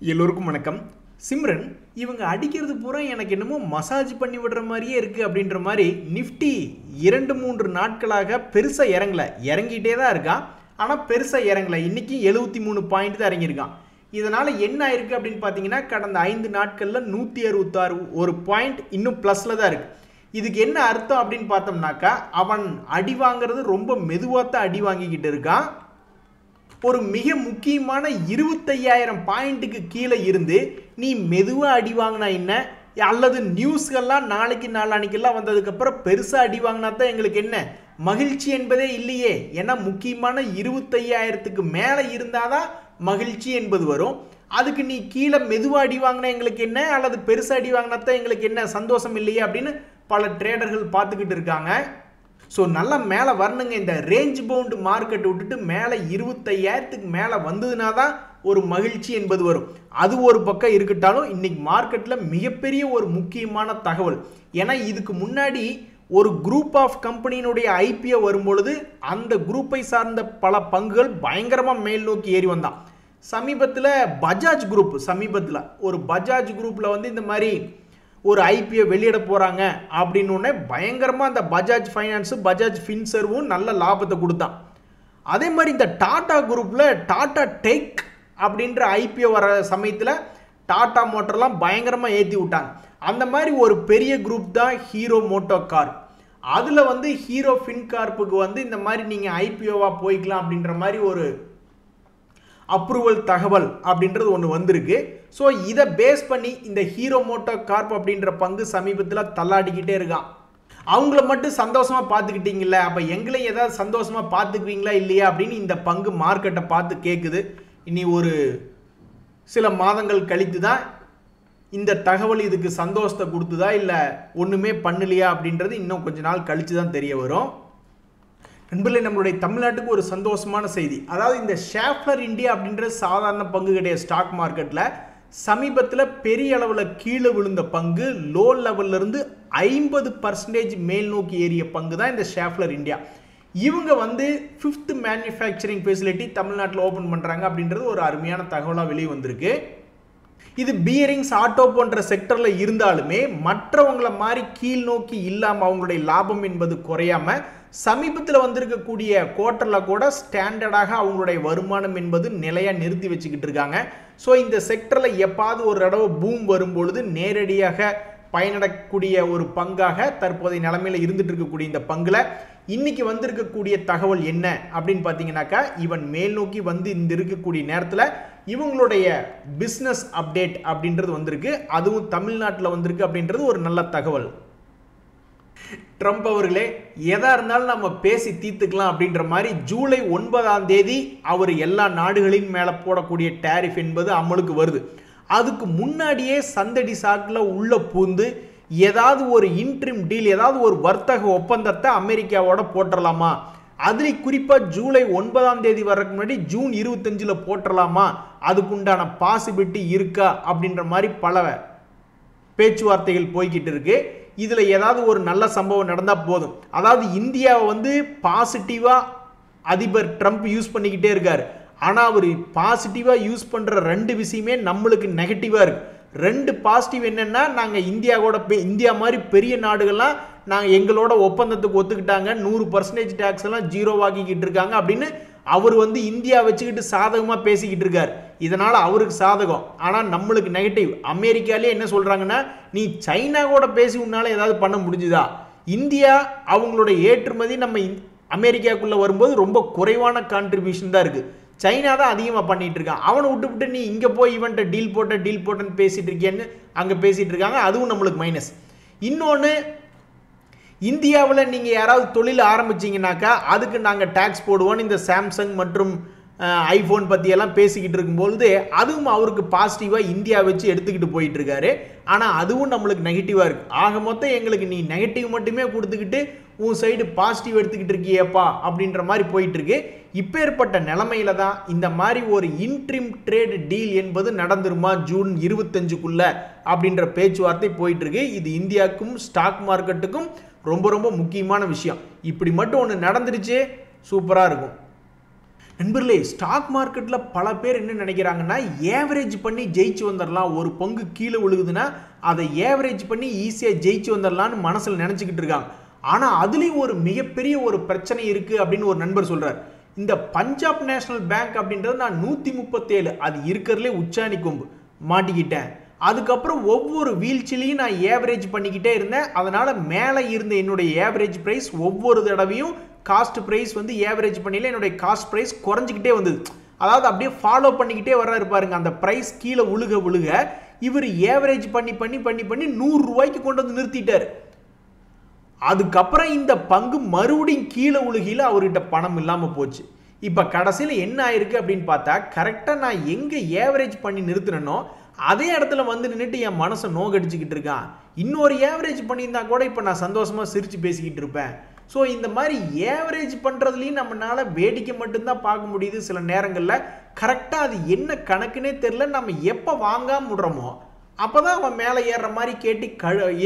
எல்லோருக்கும் வணக்கம். சிம்ரன் இவங்க அடிக்கிறது பூரா எனக்கு என்னமோ மசாஜ் பண்ணி விடுற மாதிரியே இருக்குது அப்படின்ற மாதிரி நிஃப்டி 2-3 நாட்களாக பெருசாக இறங்கிட்டே தான் இருக்கான். ஆனால் பெருசாக இறங்கலை. இன்றைக்கி 73 பாயிண்ட் தான் இறங்கியிருக்கான். இதனால் என்ன ஆயிருக்கு அப்படின்னு பார்த்தீங்கன்னா, கடந்த 5 நாட்களில் 166 ஒரு பாயிண்ட் இன்னும் ப்ளஸில் தான் இருக்குது. இதுக்கு என்ன அர்த்தம் அப்படின்னு பார்த்தோம்னாக்கா, அவன் அடி வாங்கிறது ரொம்ப மெதுவாக தான் அடி வாங்கிக்கிட்டு இருக்கான். ஒரு மிக முக்கியமான 25,000 பாயிண்ட்டுக்கு கீழே இருந்து நீ மெதுவாக அடி வாங்கினா என்ன, அல்லது நியூஸ்கள்லாம் நாளைக்கு நாளானிக்கெல்லாம் வந்ததுக்கப்புறம் பெருசாக அடி வாங்கினா தான் எங்களுக்கு என்ன மகிழ்ச்சி என்பதே இல்லையே. ஏன்னா முக்கியமான 25,000க்கு மேலே இருந்தால் தான் மகிழ்ச்சி என்பது வரும். அதுக்கு நீ கீழே மெதுவாக அடி வாங்கினா எங்களுக்கு என்ன, அல்லது பெருசாக அடி வாங்கினா தான் எங்களுக்கு என்ன சந்தோஷம் இல்லையே அப்படின்னு பல ட்ரேடர்கள் பார்த்துக்கிட்டு இருக்காங்க. ஸோ நல்லா மேலே வரணுங்க. இந்த ரேஞ்ச் பவுண்டு மார்க்கெட் விட்டுட்டு மேலே 25,000க்கு மேலே வந்ததுனா தான் ஒரு மகிழ்ச்சி என்பது வரும். அது ஒரு பக்கம் இருக்கட்டாலும், இன்னைக்கு மார்க்கெட்டில் மிகப்பெரிய ஒரு முக்கியமான தகவல். ஏன்னா இதுக்கு முன்னாடி ஒரு குரூப் ஆஃப் கம்பெனியினுடைய ஐபிஓ வரும்பொழுது அந்த குரூப்பை சார்ந்த பல பங்குகள் பயங்கரமாக மேல் நோக்கி ஏறி வந்தான். சமீபத்தில் பஜாஜ் குரூப்பில் வந்து இந்த மாதிரி ஒரு ஐபிஓ வெளியிட போகிறாங்க அப்படின்னு பயங்கரமாக அந்த பஜாஜ் ஃபைனான்ஸு பஜாஜ் ஃபின்சர்வும் நல்ல லாபத்தை கொடுத்தான். அதே மாதிரி இந்த டாடா குரூப்பில் டாடா டெக் அப்படின்ற ஐபிஓ வர சமயத்தில் டாடா மோட்டர்லாம் பயங்கரமாக ஏற்றி விட்டாங்க. அந்த மாதிரி ஒரு பெரிய குரூப் தான் ஹீரோ மோட்டோ கார்ப். அதில் வந்து ஹீரோ ஃபின்கார்ப்புக்கு வந்து இந்த மாதிரி நீங்கள் ஐபிஓவாக போய்க்கலாம் அப்படின்ற மாதிரி ஒரு அப்ரூவல் தகவல் அப்படின்றது ஒன்று வந்திருக்கு. ஸோ இதை பேஸ் பண்ணி இந்த ஹீரோ மோட்டோ கார்ப் அப்படின்ற பங்கு சமீபத்தில் தள்ளாடிக்கிட்டே இருக்கான். அவங்கள மட்டும் சந்தோஷமாக பார்த்துக்கிட்டீங்களா, அப்போ எங்களையும் ஏதாவது சந்தோஷமாக பார்த்துக்குவீங்களா இல்லையா அப்படின்னு இந்த பங்கு மார்க்கெட்டை பார்த்து கேட்குது. இனி ஒரு சில மாதங்கள் கழித்து தான் இந்த தகவல் இதுக்கு சந்தோஷத்தை கொடுத்துதா இல்லை ஒன்றுமே பண்ணலையா அப்படின்றது இன்னும் கொஞ்ச நாள் கழித்து தான் தெரிய வரும். நண்பர்களே, நம்மளுடைய தமிழ்நாட்டுக்கு ஒரு சந்தோஷமான செய்தி. அதாவது இந்த ஷேஃப்லர் இந்தியா அப்படின்ற சாதாரண பங்கு கிடையாது. ஸ்டாக் மார்க்கெட்டில் சமீபத்தில் பெரிய அளவில் கீழே விழுந்த பங்கு லோ லெவல்லிருந்து 50% மேல் நோக்கி ஏறிய பங்கு தான் இந்த ஷேஃப்லர் இந்தியா. இவங்க வந்து 5th மேனுஃபேக்சரிங் ஃபெசிலிட்டி தமிழ்நாட்டில் ஓப்பன் பண்ணுறாங்க அப்படின்றது ஒரு அருமையான தகவலாக வெளியே வந்திருக்கு. இது பியரிங்ஸ் ஆட்டோ போன்ற செக்டரில் இருந்தாலுமே மற்றவங்கள மாதிரி கீழ் நோக்கி இல்லாமல் அவங்களுடைய லாபம் என்பது குறையாமல் சமீபத்தில் வந்திருக்கக்கூடிய குவார்ட்டரில் கூட ஸ்டாண்டர்டாக அவங்களுடைய வருமானம் என்பது நிலையாக நிறுத்தி வச்சுக்கிட்டு இருக்காங்க. ஸோ இந்த செக்டரில் எப்பாவது ஒரு தடவை பூம் வரும்பொழுது நேரடியாக பயனடக்கூடிய ஒரு பங்காக தற்போதைய நிலைமையில் இருந்துட்டு இருக்கக்கூடிய இந்த பங்கில் இன்னைக்கு வந்திருக்கக்கூடிய தகவல் என்ன அப்படின்னு பார்த்தீங்கன்னாக்கா, இவன் மேல் நோக்கி வந்து இந்த இருக்கக்கூடிய நேரத்தில் இவங்களுடைய பிஸ்னஸ் அப்டேட் அப்படின்றது வந்திருக்கு. அதுவும் தமிழ்நாட்டில் வந்திருக்கு அப்படின்றது ஒரு நல்ல தகவல். ட்ரம்ப் அவர்களே, எதா இருந்தாலும் நம்ம பேசி தீர்த்துக்கலாம் அப்படின்ற மாதிரி ஜூலை 9ஆம் தேதி அவர் எல்லா நாடுகளின் மேலே போடக்கூடிய டேரிஃப் என்பது அமலுக்கு வருது. அதுக்கு முன்னாடியே சந்தடி சாக்கில் உள்ள பூந்து ஏதாவது ஒரு இன்ட்ரிம் டீல், ஏதாவது ஒரு வர்த்தக ஒப்பந்தத்தை அமெரிக்காவோட போட்டுடலாமா, அதில் குறிப்பாக ஜூலை 9ஆம் தேதி வர்றதுக்கு முன்னாடி ஜூன் 25 போட்டுடலாமா, அதுக்குண்டான பாசிபிலிட்டி இருக்கா அப்படின்ற மாதிரி பல பேச்சுவார்த்தைகள் போய்கிட்டு இருக்கு. இதில் ஏதாவது ஒரு நல்ல சம்பவம் நடந்தால் போதும். அதாவது இந்தியாவை வந்து பாசிட்டிவாக அதிபர் ட்ரம்ப் யூஸ் பண்ணிக்கிட்டே இருக்கார். ஆனால் அவர் பாசிட்டிவாக யூஸ் பண்ணுற 2 விஷயமே நம்மளுக்கு நெகட்டிவாக இருக்குது. 2 பாசிட்டிவ் என்னென்னா, நாங்கள் இந்தியா மாதிரி பெரிய நாடுகள்லாம் நாங்கள் எங்களோட ஒப்பந்தத்துக்கு ஒத்துக்கிட்டாங்க, 100% டேக்ஸ் எல்லாம் ஜீரோவாக்கிக்கிட்டு இருக்காங்க அப்படின்னு அவர் வந்து இந்தியா வச்சுக்கிட்டு சாதகமாக பேசிக்கிட்டு இருக்கார். இதனால் அவருக்கு சாதகம். ஆனால் நம்மளுக்கு நெகட்டிவ். அமெரிக்காலே என்ன சொல்கிறாங்கன்னா, நீ சைனா கூட பேசி உன்னால் ஏதாவது பண்ண முடிஞ்சுதா, இந்தியா அவங்களோட ஏற்றுமதி நம்ம அமெரிக்காவுக்குள்ளே வரும்போது ரொம்ப குறைவான கான்ட்ரிபியூஷன் தான் இருக்குது, சைனா தான் அதிகமாக பண்ணிகிட்டு இருக்கான், அவனை விட்டு நீ இங்கே போய் இவன்ட்ட டீல் போட்டேன்னு பேசிகிட்டு இருக்கேன்னு அங்கே பேசிகிட்டு இருக்காங்க. அதுவும் நம்மளுக்கு மைனஸ். இன்னொன்று, இந்தியாவில் நீங்கள் யாராவது தொழில் ஆரம்பிச்சிங்கனாக்கா அதுக்கு நாங்கள் டேக்ஸ் போடுவோம், இந்த சாம்சங் மற்றும் ஐஃபோன் பற்றியெல்லாம் பேசிக்கிட்டு இருக்கும்பொழுது அதுவும் அவருக்கு பாசிட்டிவாக இந்தியா வச்சு எடுத்துக்கிட்டு போயிட்டு இருக்காரு. ஆனால் அதுவும் நம்மளுக்கு நெகட்டிவாக இருக்குது. ஆக மொத்தம் எங்களுக்கு நீ நெகட்டிவ் மட்டுமே கொடுத்துக்கிட்டு உன் சைடு பாசிட்டிவ் எடுத்துக்கிட்டு இருக்கியப்பா அப்படின்ற மாதிரி போயிட்டு இருக்கு. இப்பேற்பட்ட நிலைமையில தான் இந்த மாதிரி ஒரு இன்ட்ரிம் ட்ரேட் டீல் என்பது நடந்துருமா ஜூன் 25க்குள்ள அப்படின்ற பேச்சுவார்த்தை போயிட்டு இருக்கு. இது இந்தியாவுக்கும் ஸ்டாக் மார்க்கெட்டுக்கும் ரொம்ப ரொம்ப முக்கியமான விஷயம். இப்படி மட்டும் ஒன்று நடந்துருச்சு, சூப்பராக இருக்கும். நண்பர்களே, ஸ்டாக் மார்க்கெட்டில் பல பேர் என்ன நினைக்கிறாங்கன்னா, ஏவரேஜ் பண்ணி ஜெயிச்சு வந்துடலாம். ஒரு பங்கு கீழே விழுகுதுன்னா அதை ஏவரேஜ் பண்ணி ஈஸியாக ஜெயிச்சு வந்துடலான்னு மனசில் நினச்சிக்கிட்டு இருக்காங்க. ஆனால் அதுலேயும் ஒரு மிகப்பெரிய ஒரு பிரச்சனை இருக்குது அப்படின்னு ஒரு நண்பர் சொல்கிறார். இந்த பஞ்சாப் நேஷனல் பேங்க் அப்படின்றது நான் 137 அது இருக்கிறதுலே உச்சாணி கொம்பு மாட்டிக்கிட்டேன். அதுக்கப்புறம் ஒவ்வொரு வீழ்ச்சிலையும் நான் ஏவரேஜ் பண்ணிக்கிட்டே இருந்தேன். அதனால் மேலே இருந்த என்னுடைய ஏவரேஜ் ப்ரைஸ் ஒவ்வொரு தடவையும் காஸ்ட் ப்ரைஸ் வந்து ஏவரேஜ் பண்ணியில் என்னுடைய காஸ்ட் ப்ரைஸ் குறைஞ்சிக்கிட்டே வந்தது. அதாவது அப்படியே ஃபாலோ பண்ணிக்கிட்டே வர்றாரு பாருங்க. அந்த ப்ரைஸ் கீழே விழுக இவர் ஏவரேஜ் பண்ணி 100 ரூபாய்க்கு கொண்டு வந்து நிறுத்திட்டார். அதுக்கப்புறம் இந்த பங்கு மறுபடியும் கீழே விழுகையில் அவர்கிட்ட பணம் இல்லாமல் போச்சு. இப்போ கடைசியில் என்ன ஆயிருக்கு அப்படின்னு பார்த்தா, கரெக்டாக நான் எங்கே ஏவரேஜ் பண்ணி நிறுத்தினோ அதே இடத்துல வந்து நின்றுட்டு என் மனசை நோகடிச்சுக்கிட்டு இருக்கான். இன்னொரு ஏவரேஜ் பண்ணியிருந்தா கூட இப்போ நான் சந்தோஷமாக சிரித்து பேசிக்கிட்டு இருப்பேன். ஸோ இந்த மாதிரி ஏவரேஜ் பண்ணுறதுலையும் நம்மளால வேடிக்கை மட்டும்தான் பார்க்க முடியுது. சில நேரங்களில் கரெக்டாக அது என்ன கணக்குன்னே தெரில. நம்ம எப்போ வாங்காம விடுறோமோ அப்போ தான் அவன் மேலே ஏறுற மாதிரி கேட்டு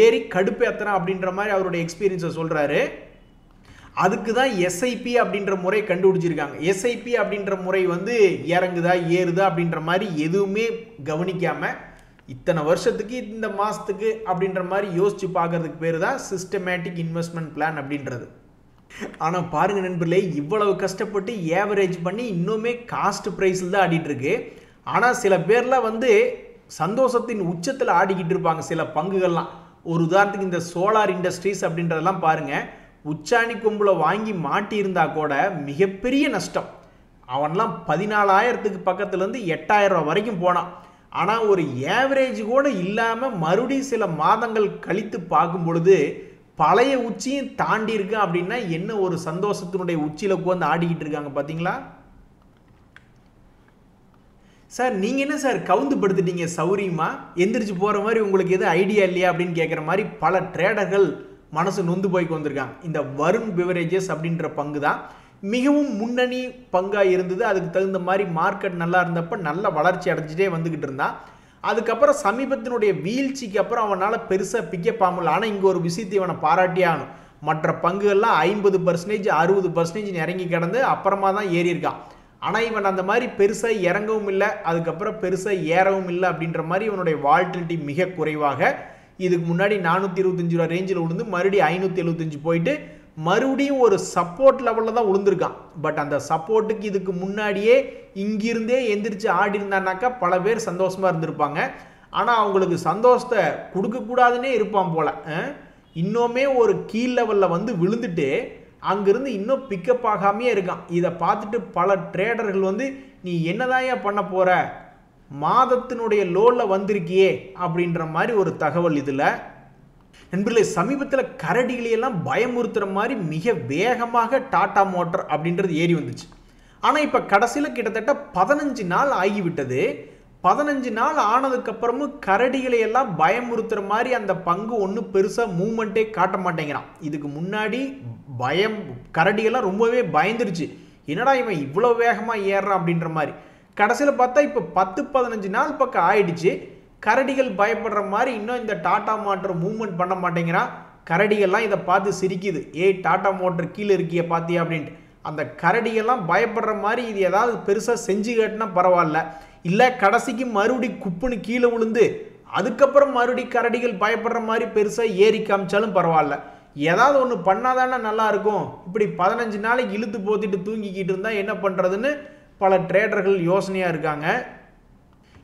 ஏறி கடுப்பேற்றுறான் அப்படின்ற மாதிரி அவருடைய எக்ஸ்பீரியன்ஸை சொல்கிறாரு. அதுக்கு தான் எஸ்ஐபி அப்படின்ற முறை கண்டுபிடிச்சிருக்காங்க. எஸ்ஐபி அப்படின்ற முறை வந்து இறங்குதா ஏறுதா அப்படின்ற மாதிரி எதுவுமே கவனிக்காமல் இத்தனை வருஷத்துக்கு இந்த மாதத்துக்கு அப்படின்ற மாதிரி யோசித்து பார்க்கறதுக்கு பேர் தான் சிஸ்டமேட்டிக் இன்வெஸ்ட்மெண்ட் பிளான் அப்படின்றது. ஆனால் பாருங்கள் நண்பர்களே, இவ்வளவு கஷ்டப்பட்டு ஏவரேஜ் பண்ணி இன்னுமே காஸ்ட் ப்ரைஸில் தான் ஆடிட்டு இருக்கு. ஆனால் சில பேர்லாம் வந்து சந்தோஷத்தின் உச்சத்தில் ஆடிக்கிட்டு இருப்பாங்க சில பங்குகள்லாம். ஒரு உதாரணத்துக்கு இந்த சோலார் இண்டஸ்ட்ரீஸ் அப்படின்றதெல்லாம் பாருங்கள், உச்சாணி கொம்புல வாங்கி மாட்டியிருந்தா கூட மிகப்பெரிய நஷ்டம். அவன்லாம் 14,000க்கு பக்கத்துலேருந்து 8,000 வரைக்கும் போனான். ஆனால் ஒரு ஏவரேஜ் கூட இல்லாமல் மறுபடியும் சில மாதங்கள் கழித்து பார்க்கும் பொழுது பழைய உச்சியும் தாண்டி இருக்கு. அப்படின்னா என்ன ஒரு சந்தோஷத்தினுடைய உச்சியில் உட்காந்து ஆடிக்கிட்டு இருக்காங்க பார்த்தீங்களா? சார் நீங்கள் என்ன சார் கவுந்து படுத்துட்டீங்க சௌரியமா, எந்திரிச்சு போகிற மாதிரி உங்களுக்கு எதுவும் ஐடியா இல்லையா அப்படின்னு கேட்குற மாதிரி பல ட்ரேடர்கள் மனசு நொந்து போய்க்கு வந்திருக்காங்க. இந்த வருண் பிவரேஜஸ் அப்படின்ற பங்கு தான் மிகவும் முன்னணி பங்காக இருந்தது. அதுக்கு தகுந்த மாதிரி மார்க்கெட் நல்லா இருந்தப்போ நல்ல வளர்ச்சி அடைஞ்சிட்டே வந்துக்கிட்டு இருந்தான். அதுக்கப்புறம் சமீபத்தினுடைய வீழ்ச்சிக்கு அப்புறம் அவனால் பெருசாக பிக்கப் ஆகல. ஆனால் இங்கே ஒரு விஷயத்தை இவனை பாராட்டியே ஆகணும். மற்ற பங்குகள்லாம் 50%, 60% இறங்கி கிடந்து அப்புறமா தான் ஏறி இருக்கான். ஆனால் இவன் அந்த மாதிரி பெருசாக இறங்கவும் இல்லை, அதுக்கப்புறம் பெருசாக ஏறவும் இல்லை. அப்படின்ற மாதிரி இவனுடைய வால்டிலிட்டி மிக குறைவாக, இதுக்கு முன்னாடி 425 ரூபா ரேஞ்சில் விழுந்து மறுபடியும் 575 போயிட்டு மறுபடியும் ஒரு சப்போர்ட் லெவலில் தான் விழுந்திருக்கான். பட் அந்த சப்போர்ட்டுக்கு இதுக்கு முன்னாடியே இங்கிருந்தே எந்திரிச்சு ஆடி இருந்தானாக்கா பல பேர் சந்தோஷமாக இருந்திருப்பாங்க. ஆனால் அவங்களுக்கு சந்தோஷத்தை கொடுக்கக்கூடாதுன்னே இருப்பான் போல. இன்னுமே ஒரு கீழ் லெவலில் வந்து விழுந்துட்டு அங்கிருந்து இன்னும் பிக்கப் ஆகாமையே இருக்கான். இதை பார்த்துட்டு பல ட்ரேடர்கள் வந்து நீ என்னதாயா பண்ண போற, மாதத்தினுடைய லோவில் வந்திருக்கியே அப்படின்ற மாதிரி ஒரு தகவல். இதில் நண்பர்களே, சமீபத்தில் கரடிகளையெல்லாம் பயமுறுத்துகிற மாதிரி மிக வேகமாக டாடா மோட்டார் அப்படின்றது ஏறி வந்துச்சு. ஆனால் இப்போ கடைசியில் கிட்டத்தட்ட 15 நாள் ஆகிவிட்டது. 15 நாள் ஆனதுக்கப்புறமும் கரடிகளையெல்லாம் பயமுறுத்துகிற மாதிரி அந்த பங்கு ஒன்றும் பெருசாக மூமெண்ட்டே காட்ட மாட்டேங்கிறான். இதுக்கு முன்னாடி கரடிகள்லாம் ரொம்பவே பயந்துருச்சு, என்னடா இவன் இவ்வளோ வேகமாக ஏறுறான் அப்படின்ற மாதிரி. கடைசியில் பார்த்தா இப்போ 10-15 நாள் பக்கம் ஆயிடுச்சு. கரடிகள் பயப்படுற மாதிரி இன்னும் இந்த டாடா மோட்டார் மூவ்மெண்ட் பண்ண மாட்டேங்கிறான். கரடிகள்லாம் இதை பார்த்து சிரிக்குது, ஏய் டாடா மோட்டார் கீழே இருக்கிய பார்த்தியா அப்படின்ட்டு. அந்த கரடிகள்லாம் பயப்படுற மாதிரி இது ஏதாவது பெருசாக செஞ்சு கேட்டினா பரவாயில்ல, இல்லை கடைசிக்கு மறுபடி குப்புன்னு கீழே விழுந்து அதுக்கப்புறம் மறுபடி கரடிகள் பயப்படுற மாதிரி பெருசாக ஏறி காமிச்சாலும் பரவாயில்ல, ஏதாவது ஒன்று பண்ணாதானே நல்லா இருக்கும். இப்படி 15 நாளைக்கு இழுத்து போத்திட்டு தூங்கிக்கிட்டு இருந்தால் என்ன பண்ணுறதுன்னு பல ட்ரேடர்கள் யோசனையாக இருக்காங்க.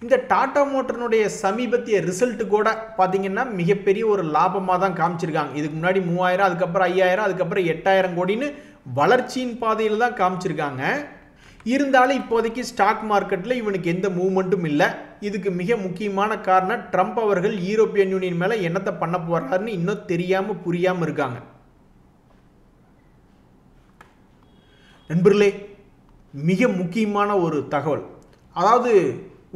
இந்த டாடா மோட்டர்னுடைய சமீபத்திய ரிசல்ட்டு கூட பார்த்தீங்கன்னா மிகப்பெரிய ஒரு லாபமாக தான் காமிச்சிருக்காங்க. இதுக்கு முன்னாடி 3000, அதுக்கப்புறம் 5000, அதுக்கப்புறம் 8000 கோடின்னு வளர்ச்சியின் பாதையில் தான் காமிச்சிருக்காங்க. இருந்தாலும் இப்போதைக்கு ஸ்டாக் மார்க்கெட்டில் இவனுக்கு எந்த மூவ்மெண்ட்டும் இல்லை. இதுக்கு மிக முக்கியமான காரணம் ட்ரம்ப் அவர்கள் யூரோப்பியன் யூனியன் மேலே என்னத்தை பண்ண போகிறாருன்னு இன்னும் தெரியாமல் புரியாமல் இருக்காங்க. நண்பர்களே, மிக முக்கியமான ஒரு தகவல், அதாவது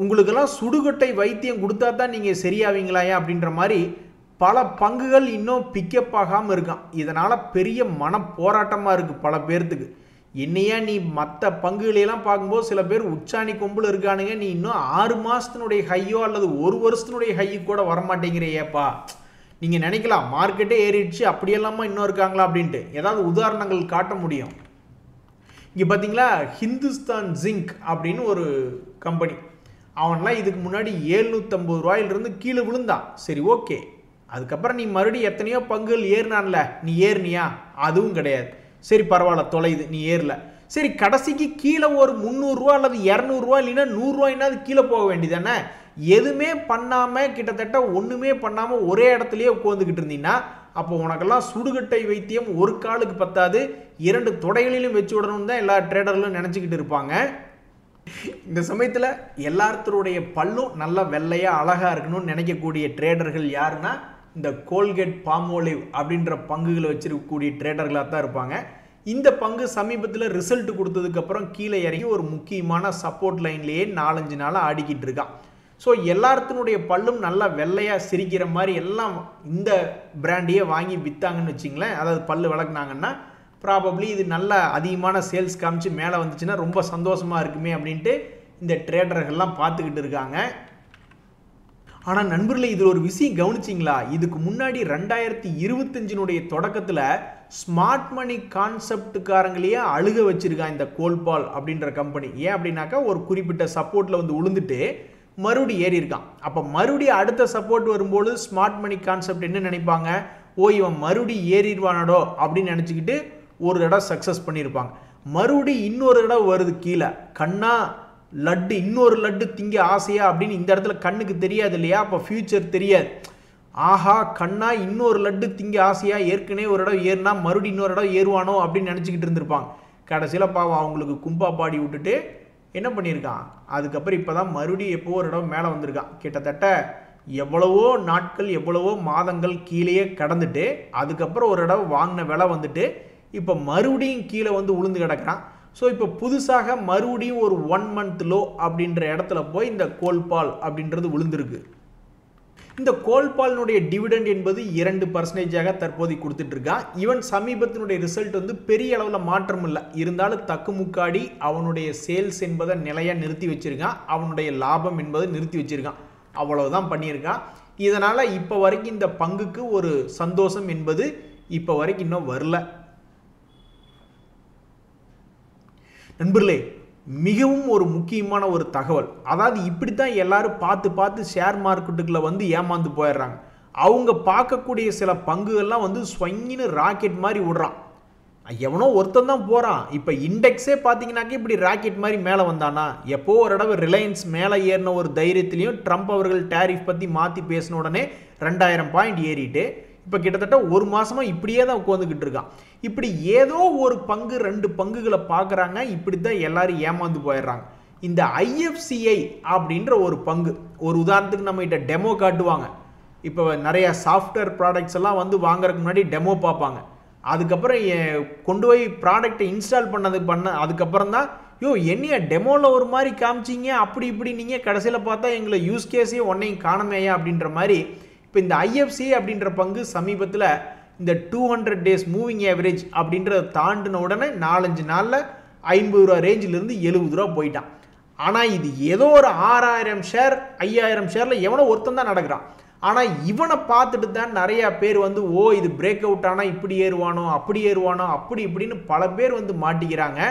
உங்களுக்கெல்லாம் சுடுகொட்டை வைத்தியம் கொடுத்தா தான் நீங்கள் சரியாவீங்களாயா அப்படின்ற மாதிரி பல பங்குகள் இன்னும் பிக்கப் ஆகாமல் இருக்கான். இதனால் பெரிய மன போராட்டமாக இருக்குது பல பேர்த்துக்கு. என்னையா நீ மற்ற பங்குகளையெல்லாம் பார்க்கும்போது சில பேர் உச்சாணி கொம்பில் இருக்கானுங்க, நீ இன்னும் 6 மாதத்தினுடைய ஹையோ அல்லது 1 வருஷத்தினுடைய ஹையோ கூட வரமாட்டேங்கிறியேப்பா. நீங்கள் நினைக்கலாம் மார்க்கெட்டே ஏறிடுச்சு அப்படியெல்லாமா இன்னும் இருக்காங்களா அப்படின்ட்டு. ஏதாவது உதாரணங்கள் காட்ட முடியும்? இங்கே பார்த்தீங்களா ஹிந்துஸ்தான் ஜிங்க் அப்படின்னு ஒரு கம்பெனி, அவன்லாம் இதுக்கு முன்னாடி 750 ரூபாயிலிருந்து கீழே விழுந்தான். சரி ஓகே, அதுக்கப்புறம் நீ மறுபடியும் எத்தனையோ பங்குகள் ஏறினான்ல, நீ ஏறினியா? அதுவும் கிடையாது. சரி பரவாயில்ல, தொலைது, நீ ஏறல. சரி கடைசிக்கு கீழே ஒரு 300 ரூபா அல்லது 200 ரூபா இல்லைன்னா 100 ரூபாய்னாவது கீழே போக வேண்டியதானே? எதுவுமே பண்ணாமல் கிட்டத்தட்ட ஒன்றுமே பண்ணாமல் ஒரே இடத்துலையே உட்காந்துக்கிட்டு இருந்தீங்கன்னா அப்போ உனக்கெல்லாம் சுடுகட்டை வைத்தியம் ஒரு காலுக்கு பத்தாது, 2 தொடைகளிலும் வச்சு விடணும்னு தான் எல்லா ட்ரேடர்களும் நினச்சிக்கிட்டு இருப்பாங்க. இந்த சமயத்தில் எல்லாத்தருடைய பல்லும் நல்லா வெள்ளையாக அழகாக இருக்கணும்னு நினைக்கக்கூடிய ட்ரேடர்கள் யாருன்னா இந்த கோல்கேட் பாமோலிவ் அப்படின்ற பங்குகளை வச்சிருக்கக்கூடிய ட்ரேடர்களாக தான் இருப்பாங்க. இந்த பங்கு சமீபத்தில் ரிசல்ட் கொடுத்ததுக்கப்புறம் கீழே இறங்கி ஒரு முக்கியமான சப்போர்ட் லைன்லேயே 4-5 நாளாக ஆடிக்கிட்டு இருக்கான். ஸோ எல்லாத்தினுடைய பல்லும் நல்லா வெள்ளையாக சிரிக்கிற மாதிரி எல்லாம் இந்த பிராண்டையே வாங்கி விற்றாங்கன்னு வச்சிங்களேன், அதாவது பல்லு விளக்குனாங்கன்னா ப்ராபப்ளி இது நல்ல அதிகமான சேல்ஸ் காமிச்சு மேலே வந்துச்சுன்னா ரொம்ப சந்தோஷமாக இருக்குமே அப்படின்ட்டு இந்த ட்ரேடர்கள்லாம் பார்த்துக்கிட்டு இருக்காங்க. ஆனால் நண்பர்களே, இதில் ஒரு விஷயம் கவனிச்சிங்களா? இதுக்கு முன்னாடி 2025 தொடக்கத்தில் ஸ்மார்ட் மணி கான்செப்டுக்காரங்களையே அழுக வச்சிருக்கான் இந்த கோல்பால் அப்படின்ற கம்பெனி. ஏன் அப்படின்னாக்கா ஒரு குறிப்பிட்ட சப்போர்ட்டில் வந்து விழுந்துட்டு மறுபடி ஏறி இருக்கான். அப்போ மறுபடியும் அடுத்த சப்போர்ட் வரும்போது ஸ்மார்ட் மணி கான்செப்ட் என்ன நினைப்பாங்க, ஓ இவன் மறுபடி ஏறிடுவானடோ அப்படின்னு நினச்சிக்கிட்டு ஒரு தடவை சக்ஸஸ் பண்ணியிருப்பாங்க. மறுபடி இன்னொரு தடவை வருது கீழே, கண்ணா லட்டு, இன்னொரு லட்டு திங்க ஆசையா அப்படின்னு இந்த இடத்துல கண்ணுக்கு தெரியாது இல்லையா? அப்போ ஃபியூச்சர் தெரியாது. ஆஹா கண்ணா இன்னொரு லட்டு திங்க ஆசையா, ஏற்கனவே ஒரு இடம் ஏறினா மறுபடியும் இன்னொரு இடம் ஏறுவானோ அப்படின்னு நினச்சிக்கிட்டு இருந்திருப்பாங்க. கடைசியில் பாவம் அவங்களுக்கு கும்பா பாடி விட்டுட்டு என்ன பண்ணியிருக்கான், அதுக்கப்புறம் இப்போ தான் மறுபடியும் எப்போ ஒரு இடம் மேலே வந்திருக்கான். கிட்டத்தட்ட எவ்வளவோ நாட்கள் எவ்வளவோ மாதங்கள் கீழேயே கடந்துட்டு அதுக்கப்புறம் ஒரு இடம் வாங்கின விலை வந்துட்டு இப்போ மறுபடியும் கீழே வந்து உளுந்து கிடக்கிறான். ஸோ இப்போ புதுசாக மறுபடியும் ஒரு 1 month லோ அப்படின்ற இடத்துல போய் இந்த கோல்பால் அப்படின்றது விழுந்திருக்கு. இந்த கோல்பாலினுடைய டிவிடெண்ட் என்பது 2% தற்போது கொடுத்துட்டு இருக்கான். ஈவன் சமீபத்தினுடைய ரிசல்ட் வந்து பெரிய அளவில் மாற்றம் இல்லை, இருந்தாலும் தக்குமுக்காடி அவனுடைய சேல்ஸ் என்பதை நிலையாக நிறுத்தி வச்சிருக்கான், அவனுடைய லாபம் என்பதை நிறுத்தி வச்சிருக்கான், அவ்வளவுதான் பண்ணியிருக்கான். இதனால் இப்போ வரைக்கும் இந்த பங்குக்கு ஒரு சந்தோஷம் என்பது இப்போ வரைக்கும் இன்னும் வரல. நண்பர்களே, மிகவும் ஒரு முக்கியமான ஒரு தகவல், அதாவது இப்படித்தான் எல்லாரும் பார்த்து ஷேர் மார்க்கெட்டுக்குள்ள வந்து ஏமாந்து போயிடுறாங்க. அவங்க பார்க்கக்கூடிய சில பங்குகள்லாம் வந்து ஸ்வங்கின்னு ராக்கெட் மாதிரி விடுறான். எவனோ ஒருத்தன் தான் போகிறான். இப்போ இண்டெக்ஸே பார்த்தீங்கன்னாக்கா இப்படி ராக்கெட் மாதிரி மேலே வந்தானா? எப்போ ஒரு தடவை ரிலையன்ஸ் மேலே ஏறின ஒரு தைரியத்திலையும் ட்ரம்ப் அவர்கள் டேரிஃப் பற்றி மாற்றி பேசின உடனே 2000 பாயிண்ட் ஏறிட்டு இப்போ கிட்டத்தட்ட ஒரு மாதமாக இப்படியே தான் உட்காந்துக்கிட்டு இருக்கான். இப்படி ஏதோ ஒரு பங்கு 2 பங்குகளை பார்க்குறாங்க, இப்படி தான் எல்லாரும் ஏமாந்து போயிடுறாங்க. இந்த IFCI அப்படின்ற ஒரு பங்கு, ஒரு உதாரணத்துக்கு நம்ம கிட்ட டெமோ காட்டுவாங்க. இப்போ நிறைய சாஃப்ட்வேர் ப்ராடக்ட்ஸ் எல்லாம் வந்து வாங்குறதுக்கு முன்னாடி டெமோ பார்ப்பாங்க. அதுக்கப்புறம் கொண்டு போய் ப்ராடக்டை இன்ஸ்டால் அதுக்கப்புறம் தான் என்னைய டெமோவில் ஒரு மாதிரி காமிச்சிங்க, அப்படி இப்படி நீங்கள் கடைசியில் பார்த்தா எங்களை யூஸ் கேஸே ஒன்றையும் காணமேயா அப்படின்ற மாதிரி. இப்போ இந்த IFCI அப்படின்ற பங்கு சமீபத்தில் இந்த 200 days மூவிங் ஆவரேஜ் அப்படின்றத தாண்டின உடனே 4-5 நாளில் 50 ரூபா ரேஞ்சிலிருந்து 70 ரூபா போயிட்டான். ஆனால் இது ஏதோ ஒரு 6000 ஷேர் 5000 ஷேரில் எவனோ ஒருத்தன் தான் நடக்கிறான். ஆனால் இவனை பார்த்துட்டு தான் நிறையா பேர் வந்து இது பிரேக் அவுட் ஆனால் இப்படி ஏறுவானோ அப்படி ஏறுவானோ அப்படி இப்படின்னு பல பேர் வந்து மாட்டிக்கிறாங்க.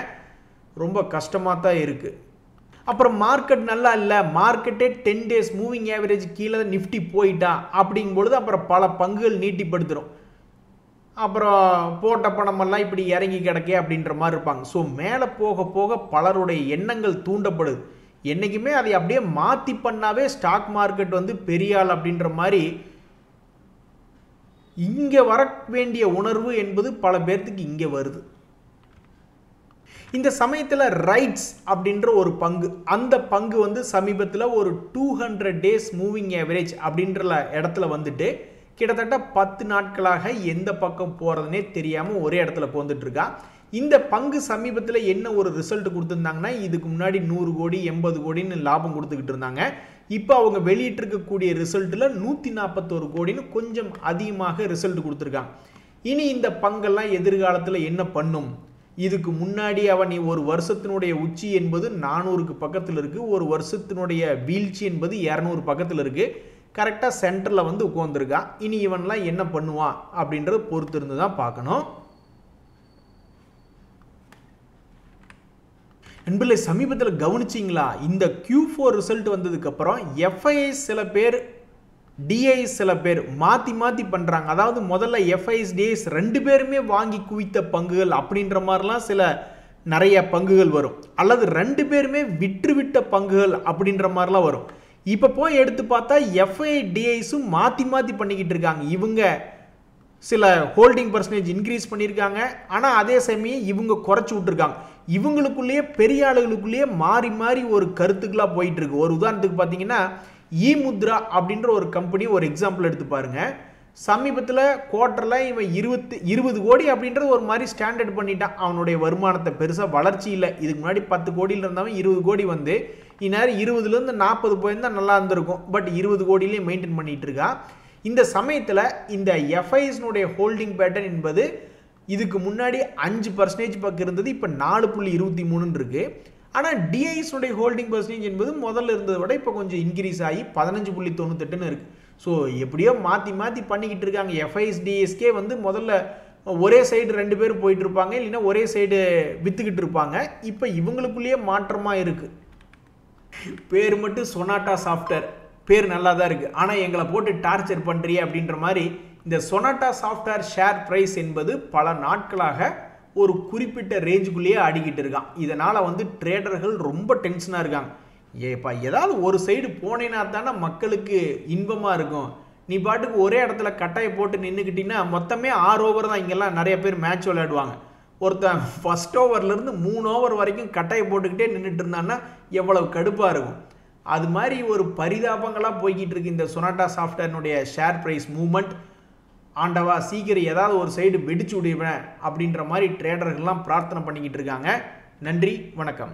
ரொம்ப கஷ்டமாக தான் இருக்குது. அப்புறம் மார்க்கெட் நல்லா இல்லை, மார்க்கெட்டே 10 days மூவிங் ஆவரேஜ் கீழே நிஃப்டி போயிட்டா அப்படிங்கும்பொழுது அப்புறம் பல பங்குகள் நீட்டிப்படுத்துகிறோம். அப்புறம் போட்ட பணமெல்லாம் இப்படி இறங்கி கிடக்கே அப்படின்ற மாதிரி இருப்பாங்க. ஸோ மேலே போக போக பலருடைய எண்ணங்கள் தூண்டப்படுது. என்றைக்குமே அதை அப்படியே மாற்றி பண்ணாவே ஸ்டாக் மார்க்கெட் வந்து பெரிய ஆள் அப்படின்ற மாதிரி இங்கே வர வேண்டிய உணர்வு என்பது பல பேர்த்துக்கு இங்கே வருது. இந்த சமயத்தில் ரைட்ஸ் அப்படின்ற ஒரு பங்கு, அந்த பங்கு வந்து சமீபத்தில் ஒரு 200 days மூவிங் ஆவரேஜ் அப்படின்ற இடத்துல வந்துட்டு கிட்டத்தட்ட 10 நாட்களாக எந்த பக்கம் போகிறதுனே தெரியாமல் ஒரே இடத்துல போந்துட்டு இருக்கா. இந்த பங்கு சமீபத்தில் என்ன ஒரு ரிசல்ட் கொடுத்துருந்தாங்கன்னா, இதுக்கு முன்னாடி 100 கோடி 80 கோடின்னு லாபம் கொடுத்துக்கிட்டு இருந்தாங்க. இப்போ அவங்க வெளியிட்டிருக்கக்கூடிய ரிசல்ட்டில் 141 கோடின்னு கொஞ்சம் அதிகமாக ரிசல்ட் கொடுத்துருக்காங்க. இனி இந்த பங்கெல்லாம் எதிர்காலத்தில் என்ன பண்ணும்? இதுக்கு முன்னாடி அவன் ஒரு வருஷத்தினுடைய உச்சி என்பது 400க்கு பக்கத்தில் இருக்குது, ஒரு வருஷத்தினுடைய வீழ்ச்சி என்பது 200 பக்கத்தில் இருக்குது. கரெக்டாக சென்டரில் வந்து உட்காந்துருக்கான். இனி இவன்லாம் என்ன பண்ணுவான் அப்படின்றத பொறுத்து இருந்து தான் பார்க்கணும். நண்பர்களே, சமீபத்தில் கவனிச்சிங்களா? இந்த Q4 ரிசல்ட் வந்ததுக்கப்புறம் எஃப்ஐஎஸ் சில பேர், டிஐஎஸ் சில பேர் மாற்றி மாற்றி பண்ணுறாங்க. அதாவது முதல்ல எஃப்ஐஎஸ் டிஐஎஸ் 2 பேருமே வாங்கி குவித்த பங்குகள் அப்படின்ற மாதிரிலாம் நிறைய பங்குகள் வரும். அல்லது 2 பேருமே விற்றுவிட்ட பங்குகள் அப்படின்ற மாதிரிலாம் வரும். இப்போ போய் எடுத்து பார்த்தா எஃப்ஐ டிஐஎஸும் மாற்றி மாற்றி பண்ணிக்கிட்டு இருக்காங்க. இவங்க சில ஹோல்டிங் பர்சன்டேஜ் இன்க்ரீஸ் பண்ணியிருக்காங்க, ஆனால் அதே சமயம் இவங்க குறைச்சி விட்டுருக்காங்க. இவங்களுக்குள்ளேயே பெரிய ஆளுகளுக்குள்ளேயே மாறி மாறி ஒரு கருத்துக்களாக போயிட்டு இருக்கு. ஒரு உதாரணத்துக்கு பார்த்தீங்கன்னா, இமுத்ரா அப்படின்ற ஒரு கம்பெனி ஒரு எக்ஸாம்பிள் எடுத்து பாருங்க. சமீபத்தில் குவார்ட்டரில் இவன் 20 கோடி அப்படின்றது ஒரு மாதிரி ஸ்டாண்டர்ட் பண்ணிட்டான். அவனுடைய வருமானத்தை பெருசாக வளர்ச்சி இல்லை. இதுக்கு முன்னாடி 10 கோடியில் இருந்தவன் 20 கோடி வந்து இந்நேரம் 20லேருந்து 40 போயிருந்தால் நல்லா இருந்திருக்கும். பட் 20 கோடியிலே மெயின்டைன் பண்ணிட்டு இருக்கா. இந்த சமயத்தில் இந்த எஃப்ஐஎஸ்னுடைய ஹோல்டிங் பேட்டர்ன் என்பது இதுக்கு முன்னாடி 5% பக்கம் இருந்தது, இப்போ 4.23 இருக்கு. ஆனால் டிஐஎஸ்னுடைய ஹோல்டிங் பர்சன்டேஜ் என்பது முதல்ல இருந்ததை விட இப்போ கொஞ்சம் இன்க்ரீஸ் ஆகி 15.98 இருக்கு. ஸோ எப்படியோ மாற்றி மாற்றி பண்ணிக்கிட்டு இருக்காங்க. எஃப்ஐஎஸ் டிஎஸ்கே வந்து முதல்ல ஒரே சைடு 2 பேர் போயிட்டு இருப்பாங்க, இல்லைன்னா ஒரே சைடு வித்துக்கிட்டு இருப்பாங்க. இப்போ இவங்களுக்குள்ளேயே மாற்றமாக இருக்கு. பேர் மட்டும் சொனாட்டா சாஃப்ட்வேர், பேர் நல்லா தான் இருக்குது, ஆனால் எங்களை போட்டு டார்ச்சர் பண்ணுறியே அப்படின்ற மாதிரி இந்த சொனாட்டா சாஃப்ட்வேர் ஷேர் ப்ரைஸ் என்பது பல நாட்களாக ஒரு குறிப்பிட்ட ரேஞ்சுக்குள்ளேயே ஆடிக்கிட்டு இருக்கான். இதனால் வந்து ட்ரேடர்கள் ரொம்ப டென்ஷனாக இருக்காங்க. ஏப்பா, ஏதாவது ஒரு சைடு போனேன்னா தானே மக்களுக்கு இன்பமாக இருக்கும். நீ பாட்டுக்கு ஒரே இடத்துல கட்டாயை போட்டு நின்றுக்கிட்டீங்கன்னா மொத்தமே 6 ஓவர் தான். இங்கெல்லாம் நிறைய பேர் மேட்ச் விளையாடுவாங்க. ஒருத்தன் ஃபர்ஸ்ட் ஓவர்லேருந்து 3 ஓவர் வரைக்கும் கட்டாயை போட்டுக்கிட்டே நின்றுட்டு இருந்தான்னா எவ்வளவு கடுப்பாக இருக்கும். அது மாதிரி ஒரு பரிதாபங்களாக போய்கிட்டு இருக்கு இந்த சொனாட்டா சாஃப்ட்வேர்னுடைய ஷேர் ப்ரைஸ் மூவ்மெண்ட். ஆண்டவா, சீக்கிரம் ஏதாவது ஒரு சைடு வெடிச்சு விடுவேன் அப்படின்ற மாதிரி ட்ரேடர்கள்லாம் பிரார்த்தனை பண்ணிக்கிட்டு இருக்காங்க. நன்றி, வணக்கம்.